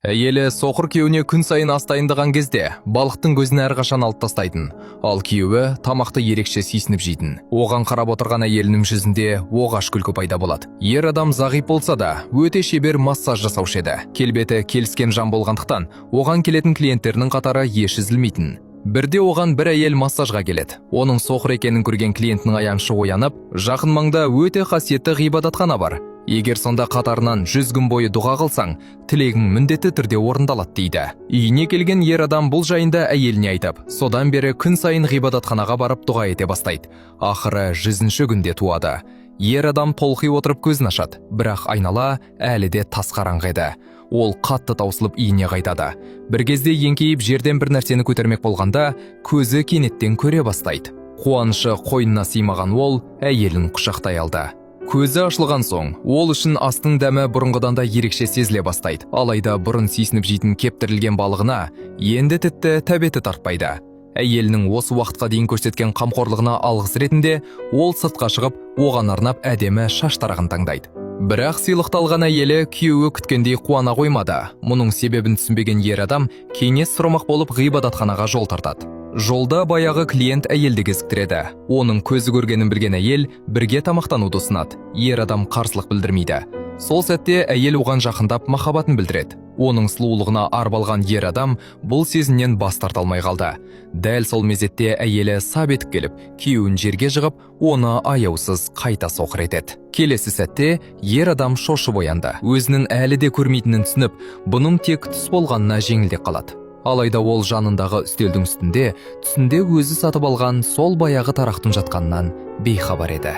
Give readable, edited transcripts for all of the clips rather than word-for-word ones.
Әйелі соқыр күйеуіне күн сайын ас дайындаған кезде балықтың көзін әрқашан алып тастайтын, ал күйеуі тамақты ерекше сүйсініп жейтін. Оған қарап отырған әйелінің жүзінде оғаш күлкі пайда болады. Ер адам зағип болса да, өте шебер массаж жасаушы еді. Келбеті келіскен жан болғандықтан, оған келетін клиенттерінің қатары еш үзілмейтін. Бірде оған бір әйел массажға келеді. Оның соқыр екенін көрген клиентінің аянышы оянып, жақын маңда өте қасиетті ғибадатхана бар. Егер сонда қатарынан 100 күн бойы дұға қылсаң, тілегің міндетті түрде орындалады дейді. Үйіне келген ер адам бұл жайында әйеліне айтып, содан бері күн сайын ғибадатханаға барып дұға ете бастайды. Ақыры 100-ші күнде туады. Ер адам толқи отырып көзін ашады, бірақ айнала әлі де тас қараңғы еді. Ол қатты таусылып үйіне қайтады. Бір кезде еңкейіп жерден бір нәрсені көтермек болғанда, көзі кенеттен көре бастайды. Қуанышы қойнына сыймаған ол әйелін құшақтай алды. Көзі ашылған соң, ол үшін астың дәмі бұрынғыдан да ерекше сезіле бастайды. Алайда бұрын сүйсініп жейтін кептірілген балығына енді тіпті тәбеті тартпайды. Әйелінің осы уақытқа дейін көрсеткен қамқорлығына алғыс ретінде ол сыртқа шығып, оған арнап әдемі шаш тарағын таңдайды. Бірақ сыйлықты алған әйелі күйеуі күткендей қуана қоймады. Мұның себебін түсінбеген ер адам кеңес сұрамақ болып ғибадатханаға жол тартады. Жолда баяғы клиент әйелді кезіктіреді. Оның көзі көргенін білген әйел бірге тамақтануды ұсынады. Ер адам қарсылық білдірмейді. Сол сәтте әйел оған жақындап махаббатын білдіреді. Оның сұлулығына арбалған ер адам бұл сезімнен бас тарта алмай қалды. Дәл сол мезетте әйелі сап етіп келіп, күйеуін жерге жығып, оны аяусыз қайта соқыр етеді. Келесі сәтте ер адам шошып оянды. Өзінің әлі де көрмейтінін түсініп, бұның тек түс болғанына жеңілдеп қалады. Алайда ол жанындағы үстелдің түсінде өзі сатып алған сол баяғы тарақтың жатқанынан бейхабар еді.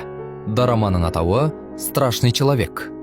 Дораманың атауы «Страшный человек».